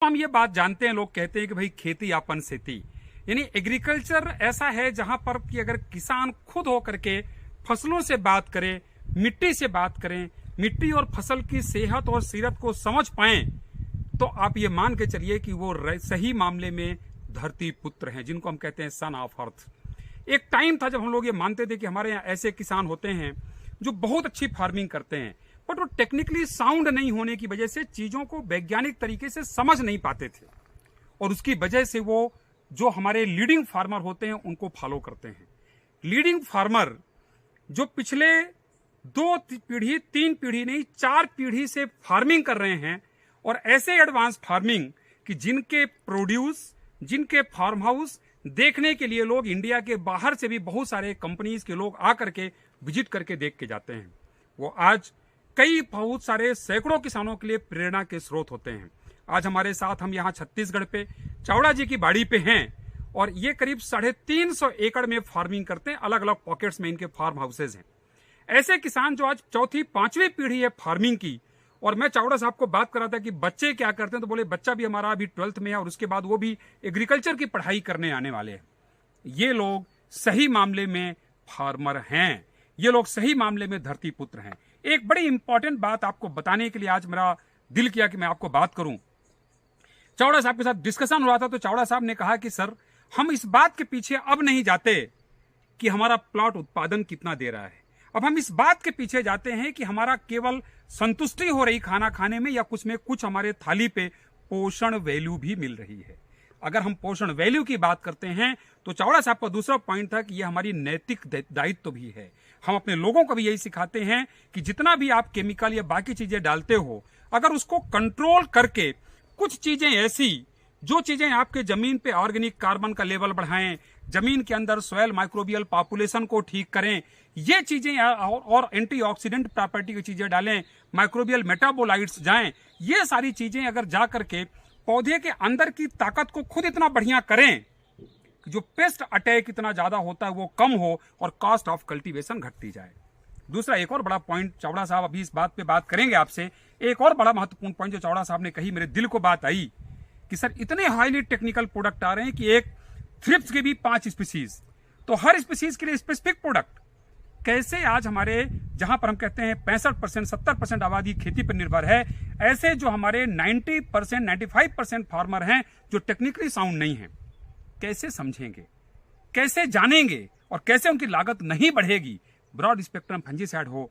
हम ये बात जानते हैं, लोग कहते हैं कि भाई खेती आपन सेती, यानी एग्रीकल्चर ऐसा है जहां पर कि अगर किसान खुद होकर के फसलों से बात करे, मिट्टी से बात करें, मिट्टी और फसल की सेहत और सीरत को समझ पाएं, तो आप ये मान के चलिए कि वो सही मामले में धरती पुत्र हैं, जिनको हम कहते हैं सन ऑफ अर्थ। एक टाइम था जब हम लोग ये मानते थे कि हमारे यहाँ ऐसे किसान होते हैं जो बहुत अच्छी फार्मिंग करते हैं, बट वो टेक्निकली साउंड नहीं होने की वजह से चीजों को वैज्ञानिक तरीके से समझ नहीं पाते थे, और उसकी वजह से वो जो हमारे लीडिंग फार्मर होते हैं उनको फॉलो करते हैं। लीडिंग फार्मर जो पिछले 2 पीढ़ी 3 पीढ़ी नहीं 4 पीढ़ी से फार्मिंग कर रहे हैं, और ऐसे एडवांस फार्मिंग कि जिनके प्रोड्यूस, जिनके फार्म हाउस देखने के लिए लोग इंडिया के बाहर से भी बहुत सारे कंपनीज के लोग आकर के विजिट करके देख के जाते हैं। वो आज बहुत सारे सैकड़ों किसानों के लिए प्रेरणा के स्रोत होते हैं। आज हमारे साथ हम यहाँ छत्तीसगढ़ पे चावड़ा जी की बाड़ी पे हैं, और ये करीब 350 एकड़ में फार्मिंग करते हैं। अलग अलग पॉकेट्स में इनके फार्म हाउसेज हैं। ऐसे किसान जो आज 4वीं 5वीं पीढ़ी है फार्मिंग की, और मैं चावड़ा साहब को बात कर रहा था कि बच्चे क्या करते हैं, तो बोले बच्चा भी हमारा अभी 12th में है और उसके बाद वो भी एग्रीकल्चर की पढ़ाई करने आने वाले हैं। ये लोग सही मामले में फार्मर हैं, ये लोग सही मामले में धरती पुत्र हैं। एक बड़ी इंपॉर्टेंट बात आपको बताने के लिए आज मेरा दिल किया कि मैं आपको बात करूं। चावड़ा साहब के साथ डिस्कशन हो रहा था, तो चावड़ा साहब ने कहा कि सर, हम इस बात के पीछे अब नहीं जाते कि हमारा प्लॉट उत्पादन कितना दे रहा है, अब हम इस बात के पीछे जाते हैं कि हमारा केवल संतुष्टि हो रही खाना खाने में, या कुछ में कुछ हमारे थाली पे पोषण वैल्यू भी मिल रही है। अगर हम पोषण वैल्यू की बात करते हैं तो चावड़ा साहब का दूसरा पॉइंट था कि यह हमारी नैतिक दायित्व भी है। हम अपने लोगों को भी यही सिखाते हैं कि जितना भी आप केमिकल या बाकी चीजें डालते हो, अगर उसको कंट्रोल करके कुछ चीजें ऐसी जो चीजें आपके जमीन पे ऑर्गेनिक कार्बन का लेवल बढ़ाएं, जमीन के अंदर सॉइल माइक्रोबियल पॉपुलेशन को ठीक करें, ये चीजें और एंटीऑक्सीडेंट प्रॉपर्टी की चीजें डालें, माइक्रोबियल मेटाबोलाइट्स जाएं, ये सारी चीजें अगर जा करके पौधे के अंदर की ताकत को खुद इतना बढ़िया करें कि जो पेस्ट अटैक इतना ज्यादा होता है वो कम हो और कॉस्ट ऑफ कल्टीवेशन घटती जाए। दूसरा एक और बड़ा पॉइंट, चावड़ा साहब अभी इस बात पे बात करेंगे आपसे, एक और बड़ा महत्वपूर्ण पॉइंट जो चावड़ा साहब ने कही, मेरे दिल को बात आई कि सर इतने हाईली टेक्निकल प्रोडक्ट आ रहे हैं कि एक थ्रिप्स के भी 5 स्पीसीज, तो हर स्पीसीज के लिए स्पेसिफिक प्रोडक्ट। कैसे आज हमारे जहां पर हम कहते हैं 65% 70% आबादी खेती पर निर्भर है, ऐसे जो हमारे 90% 95% फार्मर हैं जो टेक्निकली साउंड नहीं है, कैसे समझेंगे, कैसे जानेंगे, और कैसे उनकी लागत नहीं बढ़ेगी। ब्रॉड स्पेक्ट्रम फंजीसाइड हो,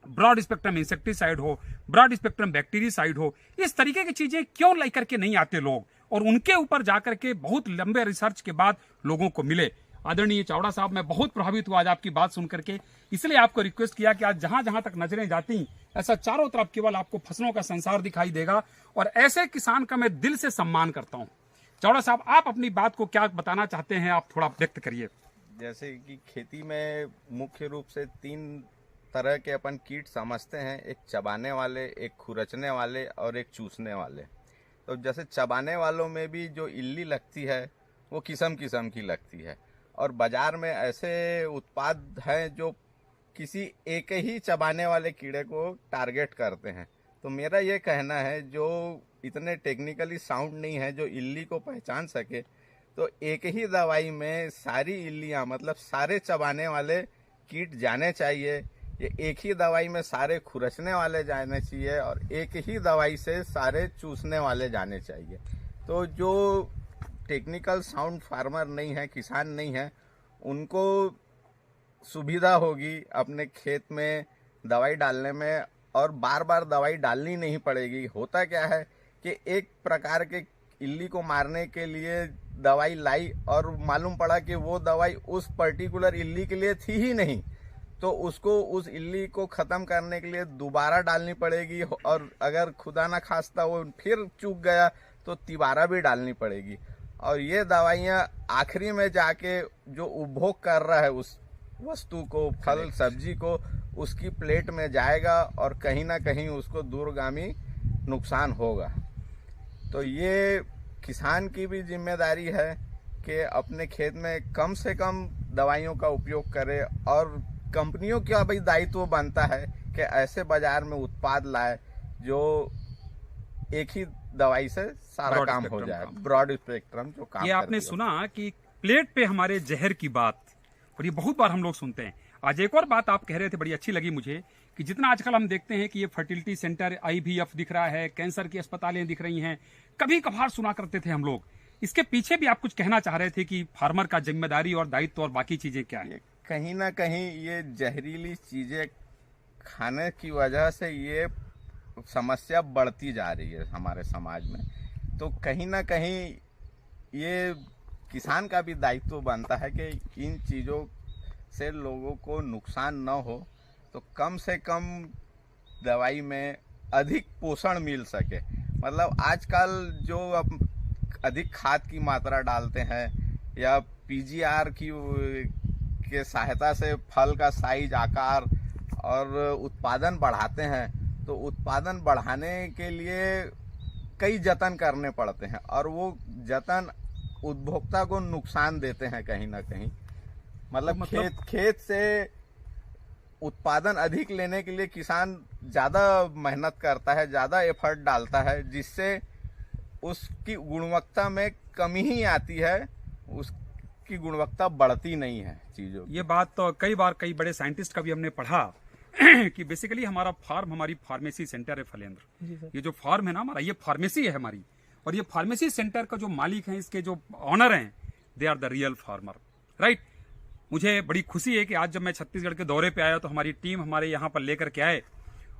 ब्रॉड स्पेक्ट्रम इंसेक्टिसाइड हो, ब्रॉड स्पेक्ट्रम बैक्टीरियासाइड हो, इस तरीके की चीजें क्यों लेकर के नहीं आते लोग, और उनके ऊपर जाकर के बहुत लंबे रिसर्च के बाद लोगों को मिले। आदरणीय चावड़ा साहब, मैं बहुत प्रभावित हुआ आज आपकी बात सुनकर के, इसलिए आपको रिक्वेस्ट किया कि आज जहां जहां तक नजरें जाती, ऐसा चारों तरफ केवल आपको फसलों का संसार दिखाई देगा, और ऐसे किसान का मैं दिल से सम्मान करता हूं। चावड़ा साहब, आप अपनी बात को क्या बताना चाहते हैं, आप थोड़ा व्यक्त करिए। जैसे कि खेती में मुख्य रूप से 3 तरह के अपन कीट समझते हैं, एक चबाने वाले, एक खुरचने वाले और एक चूसने वाले। तो जैसे चबाने वालों में भी जो इल्ली लगती है वो किस्म किस्म की लगती है, और बाजार में ऐसे उत्पाद हैं जो किसी एक ही चबाने वाले कीड़े को टारगेट करते हैं। तो मेरा ये कहना है, जो इतने टेक्निकली साउंड नहीं है जो इल्ली को पहचान सके, तो एक ही दवाई में सारी इल्लियां, मतलब सारे चबाने वाले कीट जाने चाहिए। ये एक ही दवाई में सारे खुरचने वाले जाने चाहिए, और एक ही दवाई से सारे चूसने वाले जाने चाहिए। तो जो टेक्निकल साउंड फार्मर नहीं है, किसान नहीं है, उनको सुविधा होगी अपने खेत में दवाई डालने में, और बार बार दवाई डालनी नहीं पड़ेगी। होता क्या है कि एक प्रकार के इल्ली को मारने के लिए दवाई लाई, और मालूम पड़ा कि वो दवाई उस पर्टिकुलर इल्ली के लिए थी ही नहीं, तो उसको उस इल्ली को खत्म करने के लिए दोबारा डालनी पड़ेगी, और अगर खुदा ना खास्ता वो फिर चूक गया तो तिबारा भी डालनी पड़ेगी। और ये दवाइयाँ आखिरी में जाके जो उपभोग कर रहा है उस वस्तु को, फल सब्जी को, उसकी प्लेट में जाएगा, और कहीं ना कहीं उसको दूरगामी नुकसान होगा। तो ये किसान की भी जिम्मेदारी है कि अपने खेत में कम से कम दवाइयों का उपयोग करे, और कंपनियों का भी दायित्व बनता है कि ऐसे बाजार में उत्पाद लाए जो एक ही दवाई से सारा Broad काम हो spectrum जाए, काम। ब्रॉड स्पेक्ट्रम जो काम ये आपने करती है। सुना कि प्लेट पे हमारे जहर की बात, और ये बहुत बार हम लोग सुनते हैं। आज एक और बात आप कह रहे थे, बड़ी अच्छी लगी मुझे, कि जितना आजकल हम देखते हैं कि ये फर्टिलिटी सेंटर, IVF दिख रहा है, कैंसर की अस्पतालें दिख रही हैं, कभी कभार सुना करते थे हम लोग। इसके पीछे भी आप कुछ कहना चाह रहे थे कि फार्मर का जिम्मेदारी और दायित्व और बाकी चीजें क्या है? ये कहीं ना कहीं ये जहरीली चीजें खाने की वजह से ये समस्या बढ़ती जा रही है हमारे समाज में। तो कहीं ना कहीं ये किसान का भी दायित्व बनता है कि इन चीज़ों से लोगों को नुकसान न हो, तो कम से कम दवाई में अधिक पोषण मिल सके। मतलब आजकल जो अधिक खाद की मात्रा डालते हैं या PGR के सहायता से फल का साइज, आकार और उत्पादन बढ़ाते हैं, तो उत्पादन बढ़ाने के लिए कई जतन करने पड़ते हैं और वो जतन उपभोक्ता को नुकसान देते हैं कहीं ना कहीं। मतलब खेत से उत्पादन अधिक लेने के लिए किसान ज्यादा मेहनत करता है, ज्यादा एफर्ट डालता है, जिससे उसकी गुणवत्ता में कमी ही आती है, उसकी गुणवत्ता बढ़ती नहीं है चीजों की। ये बात तो कई बार कई बड़े साइंटिस्ट का भी हमने पढ़ा कि बेसिकली हमारा फार्म, हमारी फार्मेसी सेंटर है फलेंद्र। ये जो फार्म है ना हमारा, ये फार्मेसी है हमारी, और ये फार्मेसी सेंटर का जो मालिक हैं, इसके जो ऑनर हैं, they are the real farmer, right. मुझे बड़ी खुशी है कि आज जब मैं छत्तीसगढ़ के दौरे पे आया तो हमारी टीम हमारे यहाँ पर लेकर के आए,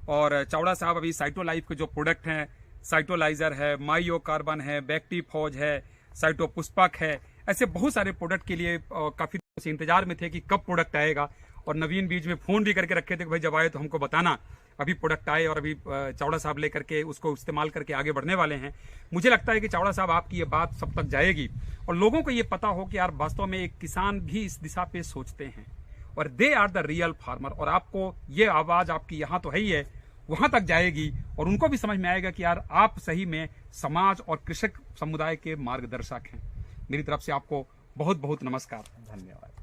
और चावड़ा साहब अभी साइटोलाइफ के जो प्रोडक्ट हैं, साइटोलाइजर है, माइयो कार्बन है, बैक्टी फौज है, साइटोपुष्पक है, ऐसे बहुत सारे प्रोडक्ट के लिए काफी दिनों से इंतजार में थे कि कब प्रोडक्ट आएगा। और नवीन बीज में फोन भी करके रखे थे कि भाई जब आए तो हमको बताना। अभी प्रोडक्ट आए और अभी चावड़ा साहब लेकर के उसको इस्तेमाल करके आगे बढ़ने वाले हैं। मुझे लगता है कि चावड़ा साहब आपकी ये बात सब तक जाएगी और लोगों को ये पता हो कि यार वास्तव में एक किसान भी इस दिशा पे सोचते हैं और they are the real farmer. और आपको ये आवाज आपकी यहाँ तो है ही है, वहां तक जाएगी और उनको भी समझ में आएगा कि यार आप सही में समाज और कृषक समुदाय के मार्गदर्शक हैं। मेरी तरफ से आपको बहुत बहुत नमस्कार। धन्यवाद।